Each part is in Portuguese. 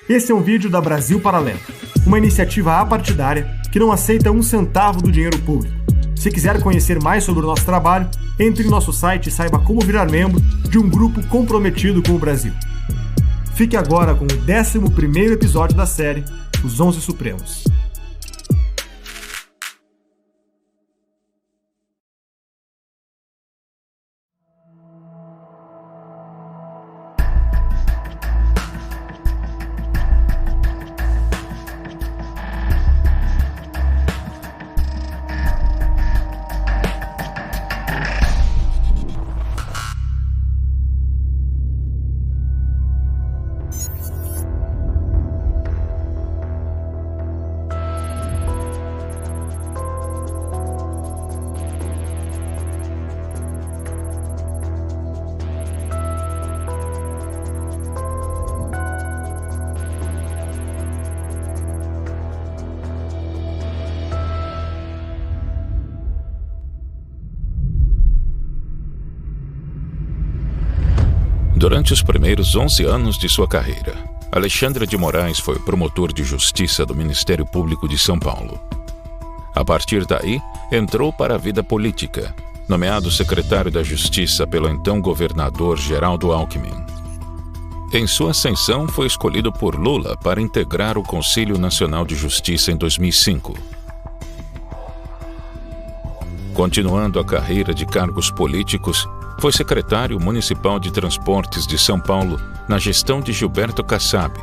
Esse é um vídeo da Brasil Paralelo, uma iniciativa apartidária que não aceita um centavo do dinheiro público. Se quiser conhecer mais sobre o nosso trabalho, entre em nosso site e saiba como virar membro de um grupo comprometido com o Brasil. Fique agora com o 11º episódio da série Os 11 Supremos. Durante os primeiros 11 anos de sua carreira, Alexandre de Moraes foi promotor de justiça do Ministério Público de São Paulo. A partir daí, entrou para a vida política, nomeado secretário da Justiça pelo então governador Geraldo Alckmin. Em sua ascensão, foi escolhido por Lula para integrar o Conselho Nacional de Justiça em 2005. Continuando a carreira de cargos políticos, foi secretário municipal de Transportes de São Paulo na gestão de Gilberto Kassab,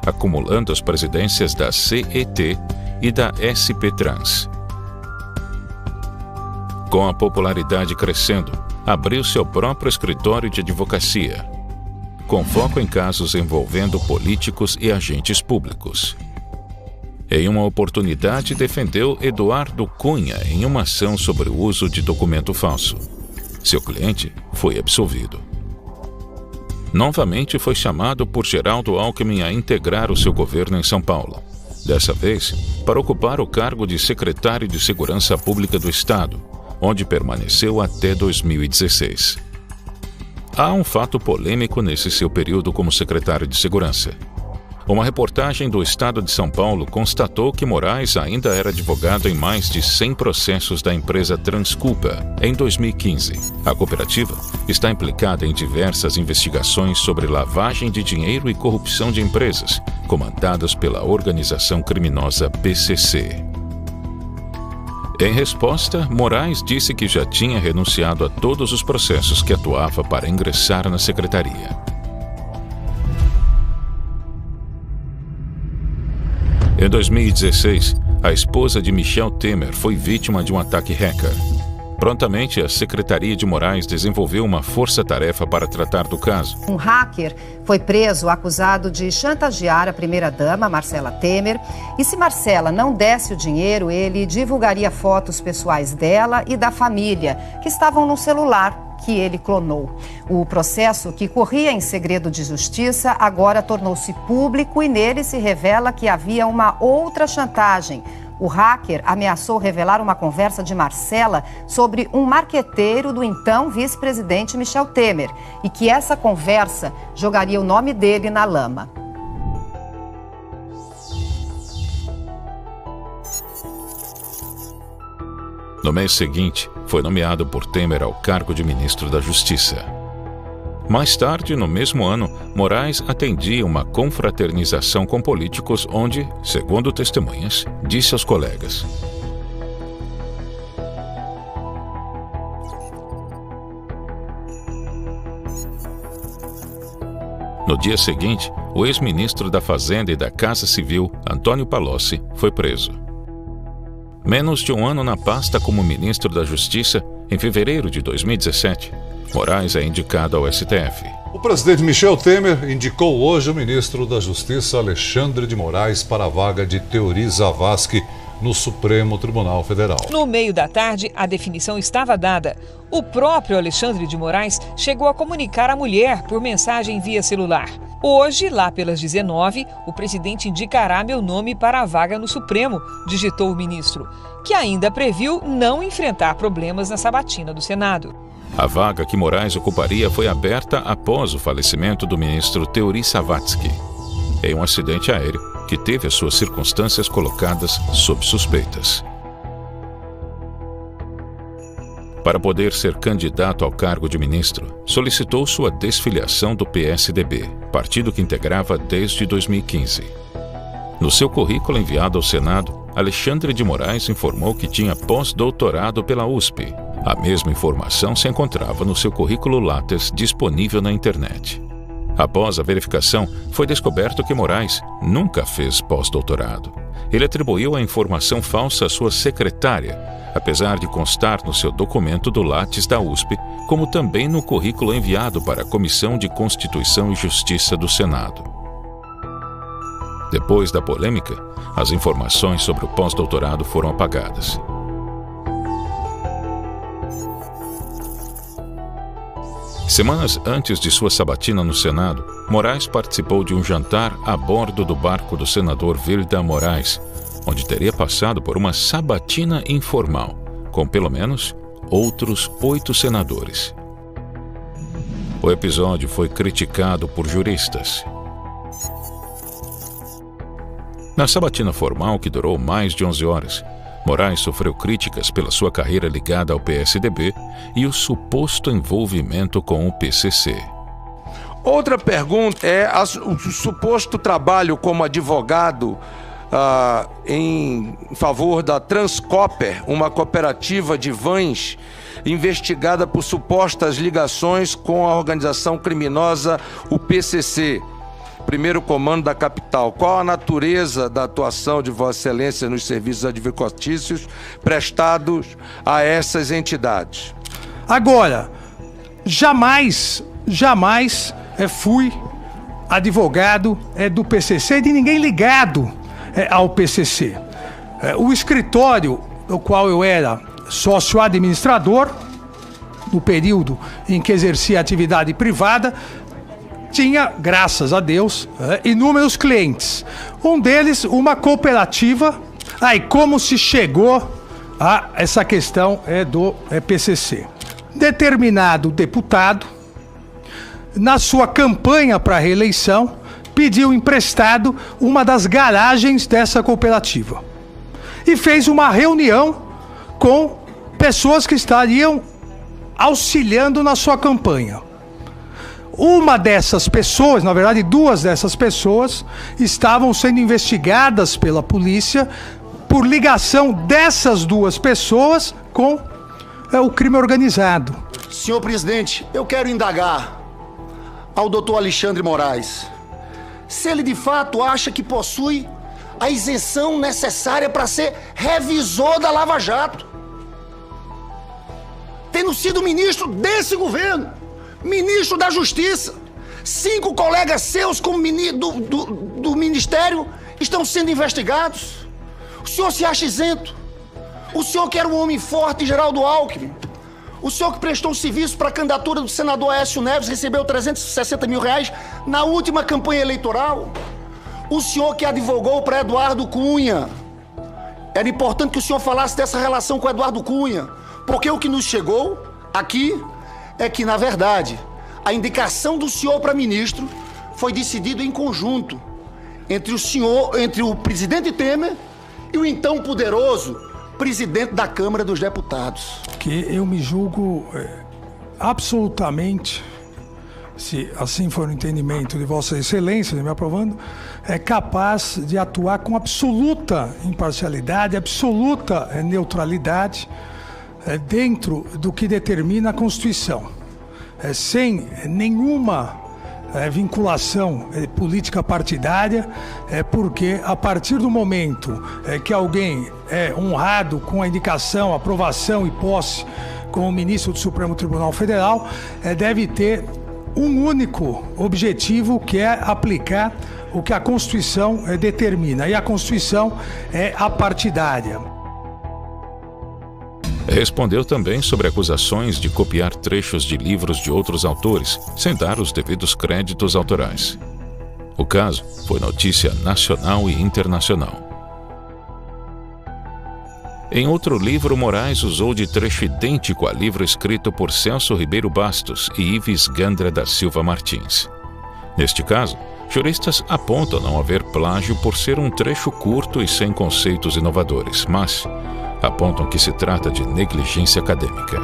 acumulando as presidências da CET e da SP Trans. Com a popularidade crescendo, abriu seu próprio escritório de advocacia, com foco em casos envolvendo políticos e agentes públicos. Em uma oportunidade, defendeu Eduardo Cunha em uma ação sobre o uso de documento falso. Seu cliente foi absolvido. Novamente foi chamado por Geraldo Alckmin a integrar o seu governo em São Paulo, dessa vez para ocupar o cargo de secretário de Segurança Pública do Estado, onde permaneceu até 2016. Há um fato polêmico nesse seu período como secretário de Segurança. Uma reportagem do Estado de São Paulo constatou que Moraes ainda era advogado em mais de 100 processos da empresa Transculpa em 2015. A cooperativa está implicada em diversas investigações sobre lavagem de dinheiro e corrupção de empresas, comandadas pela organização criminosa PCC. Em resposta, Moraes disse que já tinha renunciado a todos os processos que atuava para ingressar na secretaria. Em 2016, a esposa de Michel Temer foi vítima de um ataque hacker. Prontamente, a Secretaria de Moraes desenvolveu uma força-tarefa para tratar do caso. Um hacker foi preso acusado de chantagear a primeira-dama, Marcela Temer. E se Marcela não desse o dinheiro, ele divulgaria fotos pessoais dela e da família, que estavam no celular que ele clonou. O processo, que corria em segredo de justiça, agora tornou-se público e nele se revela que havia uma outra chantagem. O hacker ameaçou revelar uma conversa de Marcela sobre um marqueteiro do então vice-presidente Michel Temer e que essa conversa jogaria o nome dele na lama. No mês seguinte, foi nomeado por Temer ao cargo de ministro da Justiça. Mais tarde, no mesmo ano, Moraes atendia uma confraternização com políticos onde, segundo testemunhas, disse aos colegas: No dia seguinte, o ex-ministro da Fazenda e da Casa Civil, Antônio Palocci, foi preso. Menos de um ano na pasta como ministro da Justiça, em fevereiro de 2017, Moraes é indicado ao STF. O presidente Michel Temer indicou hoje o ministro da Justiça, Alexandre de Moraes, para a vaga de Teori Zavascki no Supremo Tribunal Federal. No meio da tarde, a definição estava dada. O próprio Alexandre de Moraes chegou a comunicar à mulher por mensagem via celular. Hoje, lá pelas 19, o presidente indicará meu nome para a vaga no Supremo, digitou o ministro, que ainda previu não enfrentar problemas na sabatina do Senado. A vaga que Moraes ocuparia foi aberta após o falecimento do ministro Teori Zavascki. em um acidente aéreo que teve as suas circunstâncias colocadas sob suspeitas. Para poder ser candidato ao cargo de ministro, solicitou sua desfiliação do PSDB, partido que integrava desde 2015. No seu currículo enviado ao Senado, Alexandre de Moraes informou que tinha pós-doutorado pela USP. A mesma informação se encontrava no seu currículo Lattes disponível na internet. Após a verificação, foi descoberto que Moraes nunca fez pós-doutorado. Ele atribuiu a informação falsa à sua secretária, apesar de constar no seu documento do Lattes da USP, como também no currículo enviado para a Comissão de Constituição e Justiça do Senado. Depois da polêmica, as informações sobre o pós-doutorado foram apagadas. Semanas antes de sua sabatina no Senado, Moraes participou de um jantar a bordo do barco do senador Vilda Moraes, onde teria passado por uma sabatina informal, com pelo menos outros 8 senadores. O episódio foi criticado por juristas. Na sabatina formal, que durou mais de 11 horas, Moraes sofreu críticas pela sua carreira ligada ao PSDB e o suposto envolvimento com o PCC. Outra pergunta é o suposto trabalho como advogado em favor da Transcooper, uma cooperativa de vans investigada por supostas ligações com a organização criminosa, o PCC, primeiro comando da capital. Qual a natureza da atuação de Vossa Excelência nos serviços advocatícios prestados a essas entidades? Agora, jamais fui advogado do PCC e de ninguém ligado ao PCC. O escritório do qual eu era sócio administrador, no período em que exercia atividade privada, tinha, graças a Deus, inúmeros clientes. Um deles, uma cooperativa. Aí, como se chegou a essa questão do PCC? Determinado deputado, na sua campanha para a reeleição, pediu emprestado uma das garagens dessa cooperativa e fez uma reunião com pessoas que estariam auxiliando na sua campanha. Uma dessas pessoas, na verdade 2 dessas pessoas, estavam sendo investigadas pela polícia por ligação dessas 2 pessoas com o crime organizado. Senhor presidente, eu quero indagar ao doutor Alexandre Moraes se ele de fato acha que possui a isenção necessária para ser revisor da Lava Jato, tendo sido ministro desse governo, ministro da Justiça. 5 colegas seus como do Ministério estão sendo investigados. O senhor se acha isento? O senhor que era um homem forte, Geraldo Alckmin, o senhor que prestou serviço para a candidatura do senador Aécio Neves, recebeu R$360 mil na última campanha eleitoral. O senhor que advogou para Eduardo Cunha. Era importante que o senhor falasse dessa relação com Eduardo Cunha, porque o que nos chegou aqui é que, na verdade, a indicação do senhor para ministro foi decidido em conjunto entre o presidente Temer e o então poderoso presidente da Câmara dos Deputados. Que eu me julgo absolutamente, se assim for o entendimento de Vossa Excelência, me aprovando, é capaz de atuar com absoluta imparcialidade, absoluta neutralidade dentro do que determina a Constituição, sem nenhuma vinculação política partidária, porque a partir do momento que alguém é honrado com a indicação, aprovação e posse como ministro do Supremo Tribunal Federal, deve ter um único objetivo, que é aplicar o que a Constituição determina, e a Constituição é apartidária. Respondeu também sobre acusações de copiar trechos de livros de outros autores, sem dar os devidos créditos autorais. O caso foi notícia nacional e internacional. Em outro livro, Moraes usou de trecho idêntico a livro escrito por Celso Ribeiro Bastos e Ives Gandra da Silva Martins. Neste caso, Juristas apontam não haver plágio por ser um trecho curto e sem conceitos inovadores, mas apontam que se trata de negligência acadêmica.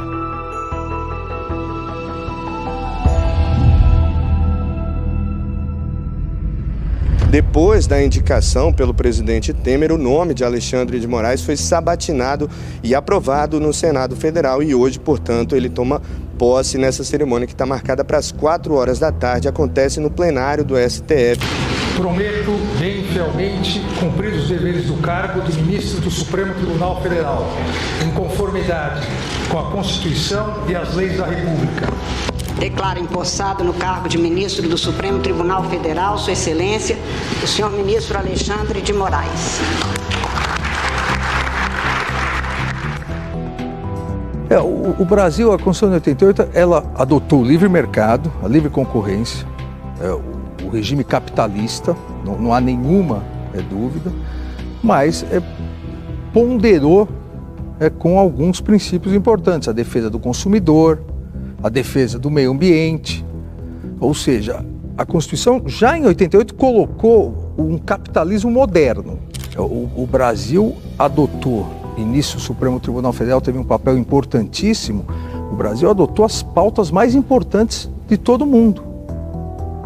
Depois da indicação pelo presidente Temer, o nome de Alexandre de Moraes foi sabatinado e aprovado no Senado Federal e hoje, portanto, ele toma posse nessa cerimônia que está marcada para as 4 horas da tarde, acontece no plenário do STF. Prometo bem fielmente cumprir os deveres do cargo de ministro do Supremo Tribunal Federal, em conformidade com a Constituição e as leis da República. Declaro empossado no cargo de ministro do Supremo Tribunal Federal, Sua Excelência, o senhor ministro Alexandre de Moraes. O Brasil, a Constituição de 88, ela adotou o livre mercado, a livre concorrência, o regime capitalista, não há nenhuma dúvida, mas ponderou com alguns princípios importantes, a defesa do consumidor, a defesa do meio ambiente, ou seja, a Constituição já em 88 colocou um capitalismo moderno. O Brasil adotou, e nisso o Supremo Tribunal Federal teve um papel importantíssimo, o Brasil adotou as pautas mais importantes de todo o mundo.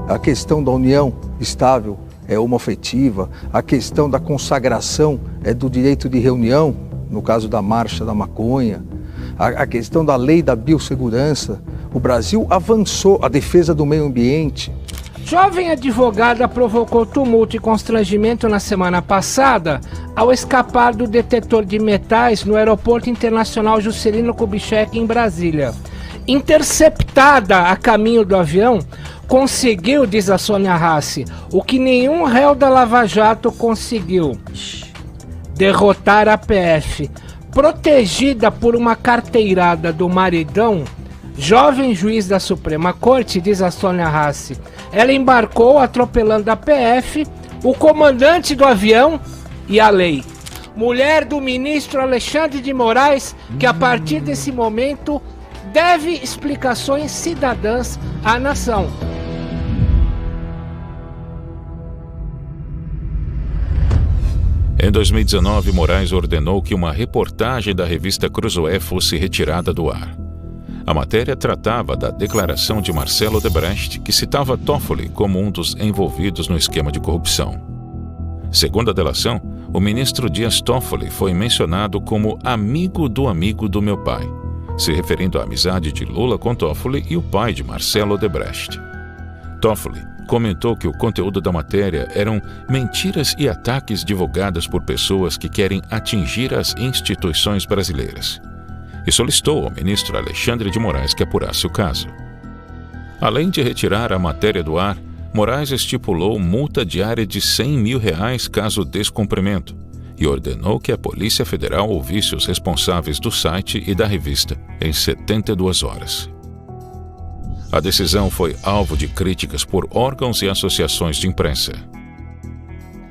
A questão da união estável, homoafetiva, a questão da consagração do direito de reunião, no caso da marcha da maconha, a questão da lei da biossegurança. O Brasil avançou, a defesa do meio ambiente. Jovem advogada provocou tumulto e constrangimento na semana passada ao escapar do detetor de metais no Aeroporto Internacional Juscelino Kubitschek, em Brasília. Interceptada a caminho do avião, conseguiu, diz a Sônia Rassi, o que nenhum réu da Lava Jato conseguiu: derrotar a PF. Protegida por uma carteirada do maridão, jovem juiz da Suprema Corte, diz a Sônia Rassi, ela embarcou atropelando a PF, o comandante do avião e a lei. Mulher do ministro Alexandre de Moraes, que a partir desse momento deve explicações cidadãs à nação. Em 2019, Moraes ordenou que uma reportagem da revista Cruzoé fosse retirada do ar. A matéria tratava da declaração de Marcelo Odebrecht, que citava Toffoli como um dos envolvidos no esquema de corrupção. Segundo a delação, o ministro Dias Toffoli foi mencionado como amigo do meu pai, se referindo à amizade de Lula com Toffoli e o pai de Marcelo Odebrecht. Toffoli comentou que o conteúdo da matéria eram mentiras e ataques divulgados por pessoas que querem atingir as instituições brasileiras, e solicitou ao ministro Alexandre de Moraes que apurasse o caso. Além de retirar a matéria do ar, Moraes estipulou multa diária de R$100 mil caso descumprimento e ordenou que a Polícia Federal ouvisse os responsáveis do site e da revista em 72 horas. A decisão foi alvo de críticas por órgãos e associações de imprensa.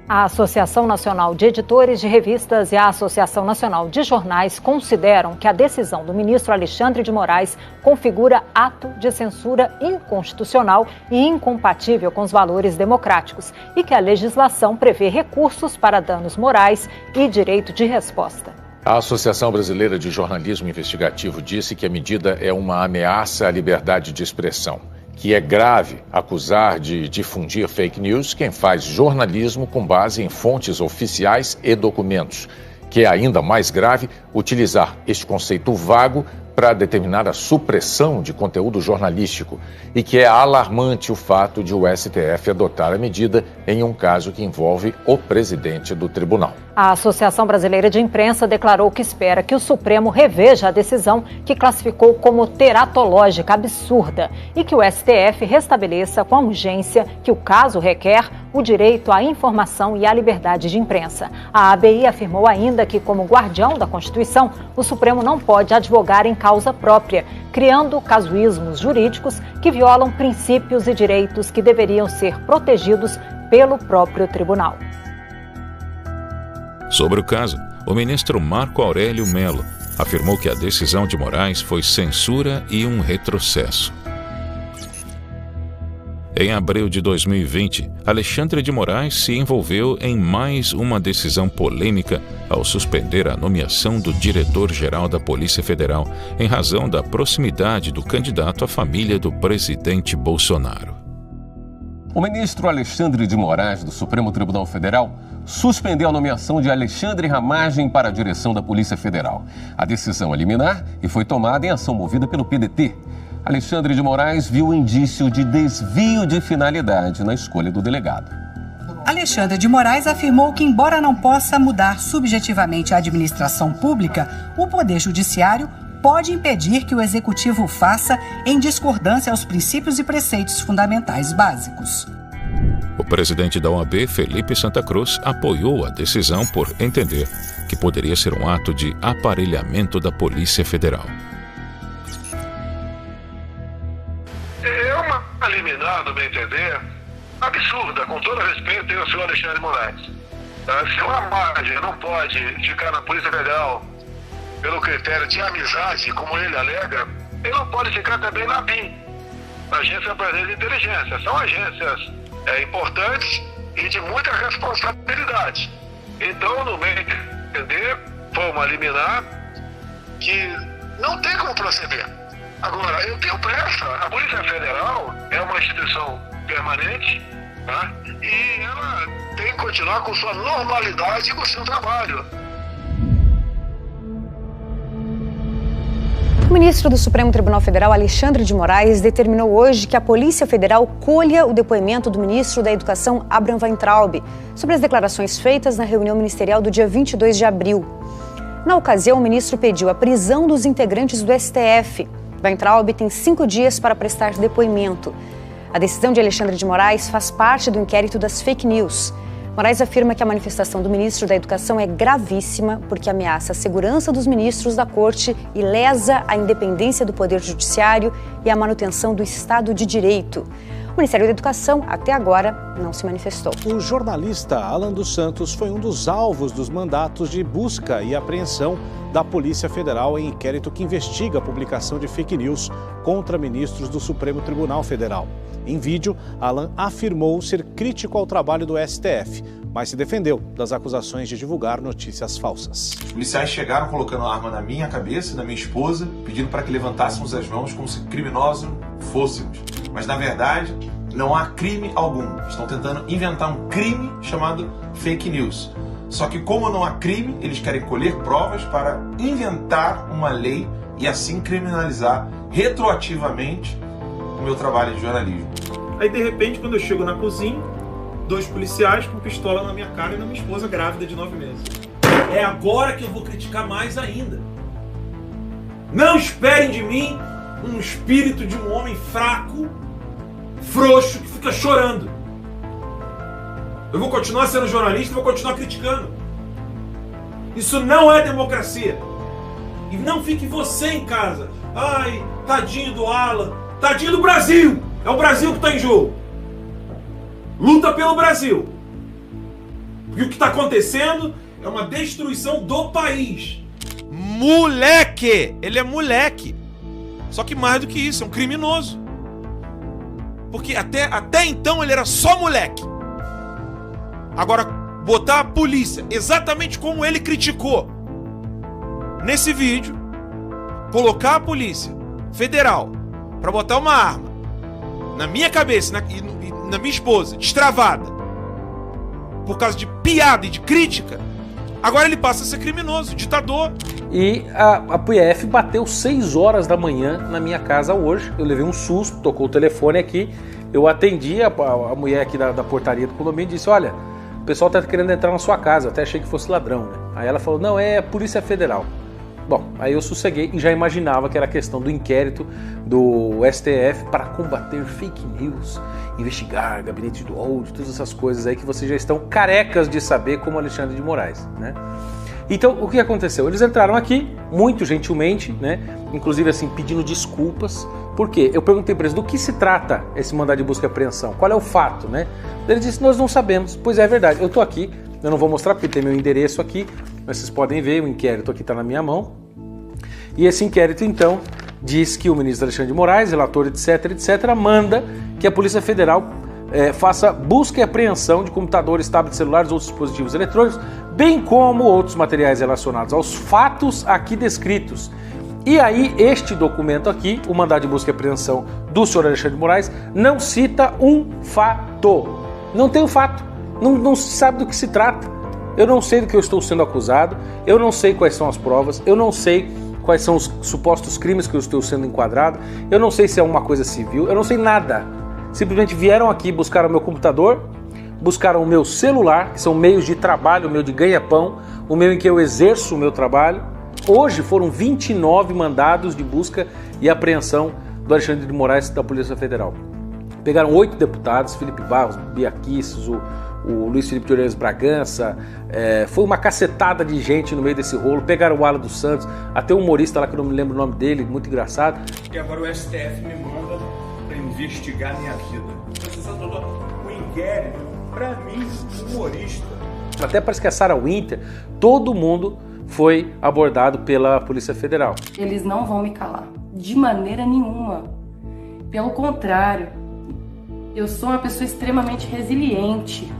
A Associação Nacional de Editores de Revistas e a Associação Nacional de Jornais consideram que a decisão do ministro Alexandre de Moraes configura ato de censura inconstitucional e incompatível com os valores democráticos e que a legislação prevê recursos para danos morais e direito de resposta. A Associação Brasileira de Jornalismo Investigativo disse que a medida é uma ameaça à liberdade de expressão, que é grave acusar de difundir fake news quem faz jornalismo com base em fontes oficiais e documentos, que é ainda mais grave utilizar este conceito vago para determinar a supressão de conteúdo jornalístico e que é alarmante o fato de o STF adotar a medida em um caso que envolve o presidente do tribunal. A Associação Brasileira de Imprensa declarou que espera que o Supremo reveja a decisão que classificou como teratológica absurda e que o STF restabeleça com a urgência que o caso requer o direito à informação e à liberdade de imprensa. A ABI afirmou ainda que, como guardião da Constituição, o Supremo não pode advogar em causa própria, criando casuísmos jurídicos que violam princípios e direitos que deveriam ser protegidos pelo próprio tribunal. Sobre o caso, o ministro Marco Aurélio Mello afirmou que a decisão de Moraes foi censura e um retrocesso. Em abril de 2020, Alexandre de Moraes se envolveu em mais uma decisão polêmica ao suspender a nomeação do diretor-geral da Polícia Federal em razão da proximidade do candidato à família do presidente Bolsonaro. O ministro Alexandre de Moraes, do Supremo Tribunal Federal, suspendeu a nomeação de Alexandre Ramagem para a direção da Polícia Federal. A decisão é liminar e foi tomada em ação movida pelo PDT. Alexandre de Moraes viu indício de desvio de finalidade na escolha do delegado. Alexandre de Moraes afirmou que, embora não possa mudar subjetivamente a administração pública, o Poder Judiciário pode impedir que o Executivo faça em discordância aos princípios e preceitos fundamentais básicos. O presidente da OAB, Felipe Santa Cruz, apoiou a decisão por entender que poderia ser um ato de aparelhamento da Polícia Federal. É uma liminar, no meu entender, absurda, com todo respeito ao senhor Alexandre de Moraes. Se o Ramagem não pode ficar na Polícia Federal pelo critério de amizade, como ele alega, ele não pode ficar também na BIM, Agência Brasileira de Inteligência. São agências importantes e de muita responsabilidade. Então, no meu entender, foi uma liminar que não tem como proceder. Agora, eu tenho pressa. A Polícia Federal é uma instituição permanente, tá? E ela tem que continuar com sua normalidade e com o seu trabalho. O ministro do Supremo Tribunal Federal, Alexandre de Moraes, determinou hoje que a Polícia Federal colha o depoimento do ministro da Educação, Abraham Weintraub, sobre as declarações feitas na reunião ministerial do dia 22 de abril. Na ocasião, o ministro pediu a prisão dos integrantes do STF. Weintraub tem 5 dias para prestar depoimento. A decisão de Alexandre de Moraes faz parte do inquérito das fake news. Moraes afirma que a manifestação do ministro da Educação é gravíssima porque ameaça a segurança dos ministros da Corte e lesa a independência do Poder Judiciário e a manutenção do Estado de Direito. O Ministério da Educação, até agora, não se manifestou. O jornalista Alan dos Santos foi um dos alvos dos mandatos de busca e apreensão da Polícia Federal em inquérito que investiga a publicação de fake news contra ministros do Supremo Tribunal Federal. Em vídeo, Alan afirmou ser crítico ao trabalho do STF, mas se defendeu das acusações de divulgar notícias falsas. Os policiais chegaram colocando a arma na minha cabeça e na minha esposa, pedindo para que levantássemos as mãos como se criminosos fôssemos. Mas, na verdade, não há crime algum. Estão tentando inventar um crime chamado fake news. Só que, como não há crime, eles querem colher provas para inventar uma lei e assim criminalizar retroativamente o meu trabalho de jornalismo. Aí, de repente, quando eu chego na cozinha, 2 policiais com pistola na minha cara e na minha esposa grávida de 9 meses. É agora que eu vou criticar mais ainda. Não esperem de mim um espírito de um homem fraco, frouxo, que fica chorando. Eu vou continuar sendo jornalista e vou continuar criticando. Isso não é democracia. E não fique você em casa. Ai, tadinho do Alan. Tadinho do Brasil. É o Brasil que está em jogo. Luta pelo Brasil. Porque o que está acontecendo é uma destruição do país. Moleque! Ele é moleque. Só que mais do que isso, é um criminoso. Porque até então ele era só moleque. Agora, botar a polícia exatamente como ele criticou nesse vídeo, colocar a polícia federal para botar uma arma na minha cabeça e na minha esposa, destravada, por causa de piada e de crítica, agora ele passa a ser criminoso, ditador. E a PF bateu 6 horas da manhã na minha casa hoje. Eu levei um susto, tocou o telefone aqui, eu atendi a mulher aqui da portaria do condomínio e disse: olha, o pessoal tá querendo entrar na sua casa, até achei que fosse ladrão, né? Aí ela falou: não, é a Polícia Federal. Bom, aí eu sosseguei e já imaginava que era a questão do inquérito do STF para combater fake news, investigar gabinete do ódio, todas essas coisas aí que vocês já estão carecas de saber, como Alexandre de Moraes, né? Então, o que aconteceu? Eles entraram aqui, muito gentilmente, né? Inclusive, assim, pedindo desculpas. Por quê? Eu perguntei para eles do que se trata esse mandado de busca e apreensão, qual é o fato, né? Ele disse: nós não sabemos. Pois é verdade, eu tô aqui, eu não vou mostrar porque tem meu endereço aqui, mas vocês podem ver, o inquérito aqui está na minha mão. E esse inquérito, então, diz que o ministro Alexandre de Moraes, relator, etc., manda que a Polícia Federal faça busca e apreensão de computadores, tablets, celulares ou dispositivos eletrônicos, bem como outros materiais relacionados aos fatos aqui descritos. E aí, este documento aqui, o mandado de busca e apreensão do senhor Alexandre de Moraes, não cita um fato. Não tem um fato. Não se sabe do que se trata. Eu não sei do que eu estou sendo acusado, eu não sei quais são as provas, eu não sei quais são os supostos crimes que eu estou sendo enquadrado, eu não sei se é uma coisa civil, eu não sei nada. Simplesmente vieram aqui, buscaram o meu computador, buscaram o meu celular, que são meios de trabalho, o meu de ganha-pão, o meio em que eu exerço o meu trabalho. Hoje foram 29 mandados de busca e apreensão do Alexandre de Moraes da Polícia Federal. Pegaram 8 deputados, Felipe Barros, Bia Kicis, o Luiz Felipe de Orleans Bragança, foi uma cacetada de gente no meio desse rolo. Pegaram o Alan dos Santos, até um humorista lá que eu não me lembro o nome dele, muito engraçado. E agora o STF me manda para investigar minha vida. O inquérito, para mim, humorista. Até parece que a Sarah Winter, todo mundo foi abordado pela Polícia Federal. Eles não vão me calar, de maneira nenhuma. Pelo contrário, eu sou uma pessoa extremamente resiliente.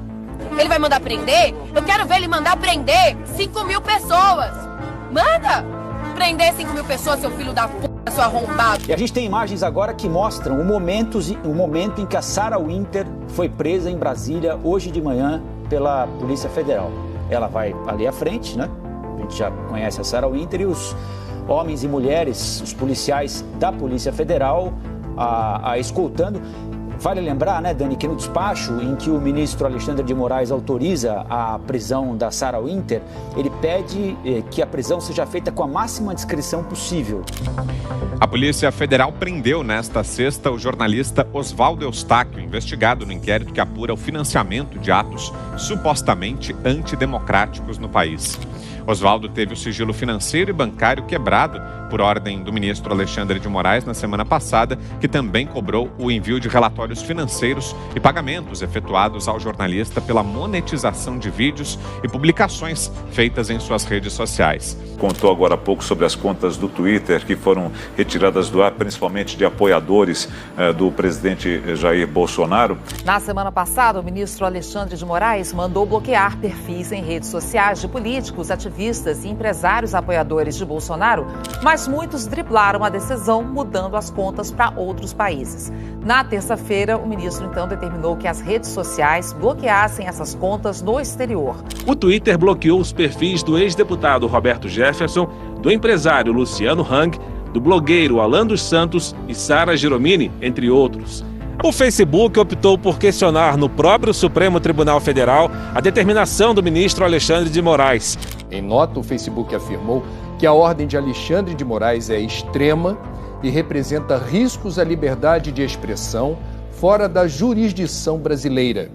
Ele vai mandar prender? Eu quero ver ele mandar prender 5.000 pessoas. Manda! Prender 5.000 pessoas, seu filho da p***, seu arrombado. E a gente tem imagens agora que mostram o momento em que a Sarah Winter foi presa em Brasília hoje de manhã pela Polícia Federal. Ela vai ali à frente, né? A gente já conhece a Sarah Winter e os homens e mulheres, os policiais da Polícia Federal a escoltando. Vale lembrar, né, Dani, que no despacho em que o ministro Alexandre de Moraes autoriza a prisão da Sarah Winter, ele pede que a prisão seja feita com a máxima discrição possível. A Polícia Federal prendeu nesta sexta o jornalista Oswaldo Eustáquio, investigado no inquérito que apura o financiamento de atos supostamente antidemocráticos no país. Oswaldo teve o sigilo financeiro e bancário quebrado por ordem do ministro Alexandre de Moraes na semana passada, que também cobrou o envio de relatórios financeiros e pagamentos efetuados ao jornalista pela monetização de vídeos e publicações feitas em suas redes sociais. Contou agora há pouco sobre as contas do Twitter que foram retiradas do ar, principalmente de apoiadores do presidente Jair Bolsonaro. Na semana passada, o ministro Alexandre de Moraes mandou bloquear perfis em redes sociais de políticos, ativistas e empresários apoiadores de Bolsonaro, mas muitos driblaram a decisão, mudando as contas para outros países. Na terça-feira, o ministro então determinou que as redes sociais bloqueassem essas contas no exterior. O Twitter bloqueou os perfis do ex-deputado Roberto Jefferson, do empresário Luciano Hang, do blogueiro Alan dos Santos e Sara Giromini, entre outros. O Facebook optou por questionar no próprio Supremo Tribunal Federal a determinação do ministro Alexandre de Moraes. Em nota, o Facebook afirmou que a ordem de Alexandre de Moraes é extrema e representa riscos à liberdade de expressão fora da jurisdição brasileira,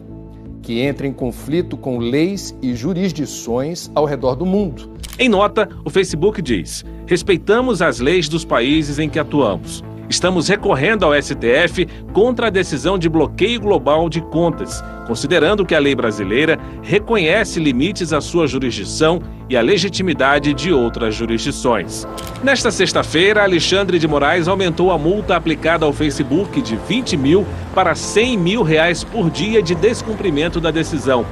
que entra em conflito com leis e jurisdições ao redor do mundo. Em nota, o Facebook diz: respeitamos as leis dos países em que atuamos. Estamos recorrendo ao STF contra a decisão de bloqueio global de contas, considerando que a lei brasileira reconhece limites à sua jurisdição e à legitimidade de outras jurisdições. Nesta sexta-feira, Alexandre de Moraes aumentou a multa aplicada ao Facebook de 20 mil para 100 mil reais por dia de descumprimento da decisão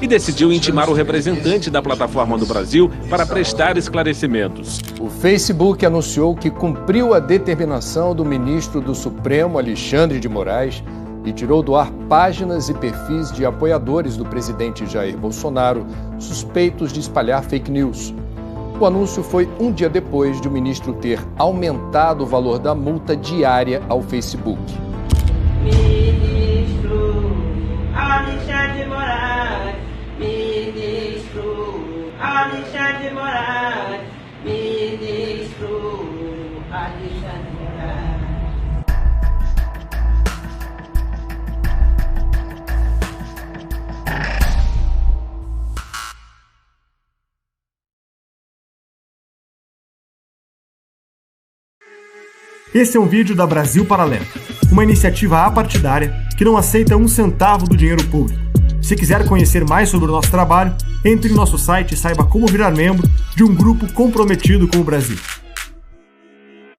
e decidiu intimar o representante da plataforma do Brasil para prestar esclarecimentos. O Facebook anunciou que cumpriu a determinação do ministro do Supremo, Alexandre de Moraes, e tirou do ar páginas e perfis de apoiadores do presidente Jair Bolsonaro, suspeitos de espalhar fake news. O anúncio foi um dia depois de o ministro ter aumentado o valor da multa diária ao Facebook. Ministro Alexandre de Moraes, ministro Alexandre de Moraes, ministro Alexandre de Moraes. Esse é um vídeo da Brasil Paralelo, uma iniciativa apartidária que não aceita um centavo do dinheiro público. Se quiser conhecer mais sobre o nosso trabalho, entre no nosso site e saiba como virar membro de um grupo comprometido com o Brasil.